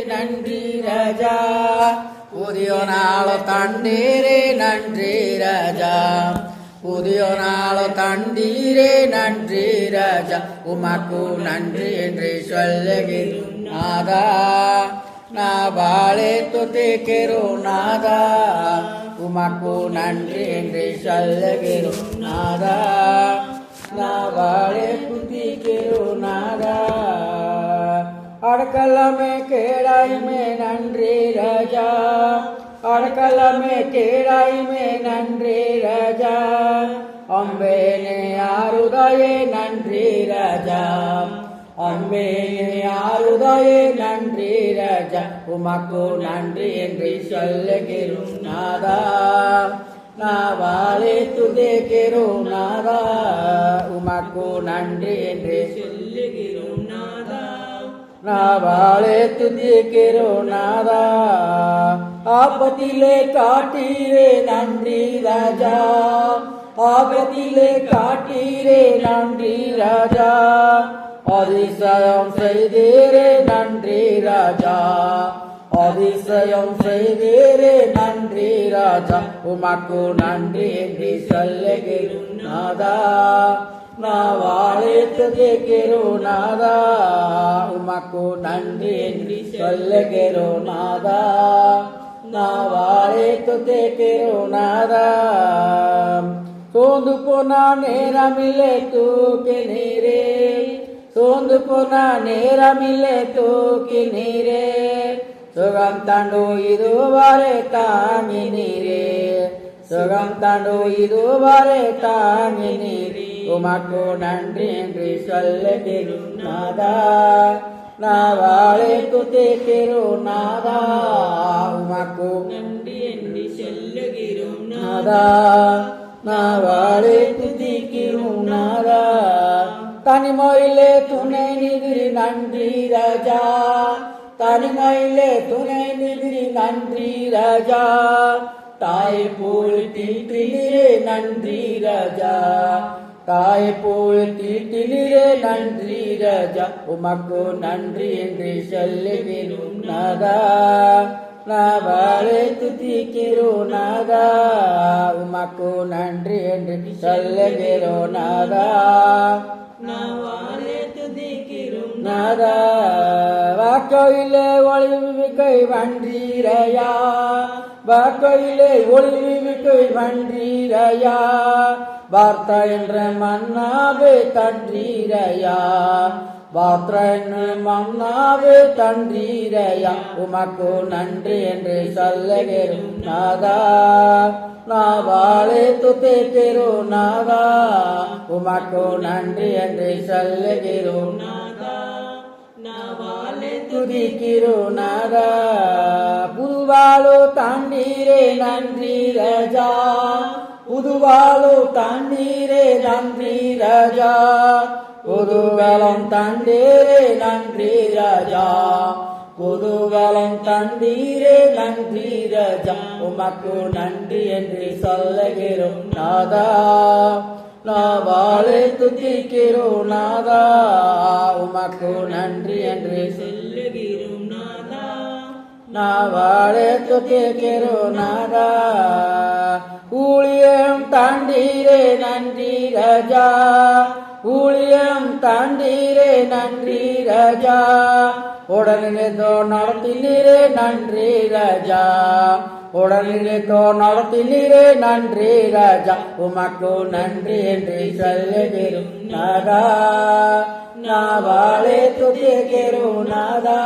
நன்றி ராஜா. புதிய நாள் தந்தீரே நன்றி ராஜா. புதிய நாள் தந்தீரே நன்றி ராஜா. உமக்கு நன்றி என்று சொல்லுகிறோம் நாதா. நான் வாழை துதிக்கிறோம் நாதா. உமக்கு நன்றி என்று சொல்லுகிறோம் நாதா. நான் வாழை துதிக்கிறோம் நாதா. அடக்கலமே கேடாய்மே நன்றி ராஜா. அடக்கலமே கேடாய்மே நன்றி ராஜா. அம்பேனே ஆறுதாயே நன்றி ராஜா. அம்பேனே ஆறுதாயே நன்றி ராஜா. உமக்கு நன்றி என்று சொல்லுகிறோம் நாதா. நான் வாழை துதிக்கிறோம் நாதா. உமக்கு நன்றி என்று சொல்லுகிறோம் நாதா. நான் வாழை துதிக்கிறோம் நாதா. ஆபத்திலே காட்டீரே நன்றி ராஜா. ஆபத்திலே காட்டீரே நன்றி ராஜா. அதிசயம் செய்தீரே நன்றி ராஜா. அதிசயம் செய்தீரே நன்றி ராஜா. உமக்கு நன்றி என்று சொல்லுகிறோம் நாதா. நான் வாழை துதிக்கிறோம் நாதா. உமக்கு நன்றி என்று சொல்லுகிறோம் நாதா. நான் வாழை துதிக்கிறோம் நாதா. சோர்ந்து போனா நேரமில்லை தூக்கி நீரே. சோர்ந்து போனா நேரமில்லை தூக்கி நீரே. சுகம் தண்டு இதுவரை தாங்கி நீரே. சுகம் தண்டு இதுவரை தாங்கி நீரே. உமக்கு நன்றி என்று சொல்லுகிறோம் நாதா. நான் வாழை துதிக்கிறோம் நாதா. உமக்கு நன்றி என்று சொல்லுகிறோம் நாதா. நான் வாழை துதிக்கிறோம் நாதா. தனிமையிலே துணை நிதிரி நன்றி ராஜா. தனிமையிலே துணை நிதிரி நன்றி ராஜா. தாய் போல் தீட்டிலே நன்றி ராஜா. தாய் போல் தீட்டிலே நன்றி ராஜா. உமக்கு நன்றி என்று சொல்லுகிறோம் நாதா. நான் வாழை துதிக்கிறோம் நாதா. உமக்கு நன்றி என்று சொல்லுகிறோம் நாதா. நான் வாழை துதிக்கிறோம் நாதா. வாக்கையிலே ஒளிவிக்கை வன்றீரையா. வாக்கையிலே ஒளிவிக்கை வன்றீரையா. வார்த்தை என்ற மன்னாவே தன்றீரையா. வார்த்தை என்ற மன்னாவே தன்றீரையா. உமக்கு நன்றி என்று சொல்லுகிறோம் நாதா. நான் வாழை துதிக்கிறோம் நாதா. உமக்கு நன்றி என்று சொல்லுகிறோம் நாதா. நான் வாழை துதிக்கிறோம் நாதா. புதுவாழோ தண்ணீரே நன்றி ராஜா. புதுவாழோ தண்ணீரே நன்றி ராஜா. புதுவலம் தந்தீரே நன்றி ராஜா. புதுவலம் தந்தீரே நன்றி ராஜா. உமக்கு நன்றி என்று சொல்லுகிறோம் நாதா. நான் வாழை துதிக்கிறோம் நாதா. உமக்கு நன்றி என்று சொல்லுகிறோம் நாதா. நான் வாழை துதிக்கிறோம் நாதா. ஊழியம் தாண்டீரே நன்றி ராஜா. ஊழியம் தாண்டீரே நன்றி ராஜா. உடனே நடத்தினீரே நன்றி ராஜா. உடனே நடத்தினீரே நன்றி ராஜா. உமக்கு நன்றி என்று சொல்லுகிறோம் நாதா. நான் வாழை துதிக்கிறோம் நாதா.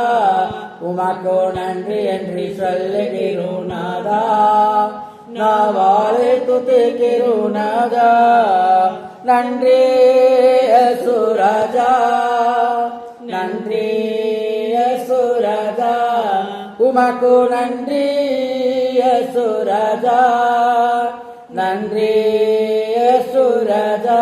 உமக்கு நன்றி என்று சொல்லுகிறோம் நாதா. நான் வாழை துதிக்கிறோம் நாதா. நன்றி இயேசு ராஜா. நன்றி இயேசு ராஜா. உமக்கு நன்றி இயேசு ராஜா. நன்றி இயேசு ராஜா.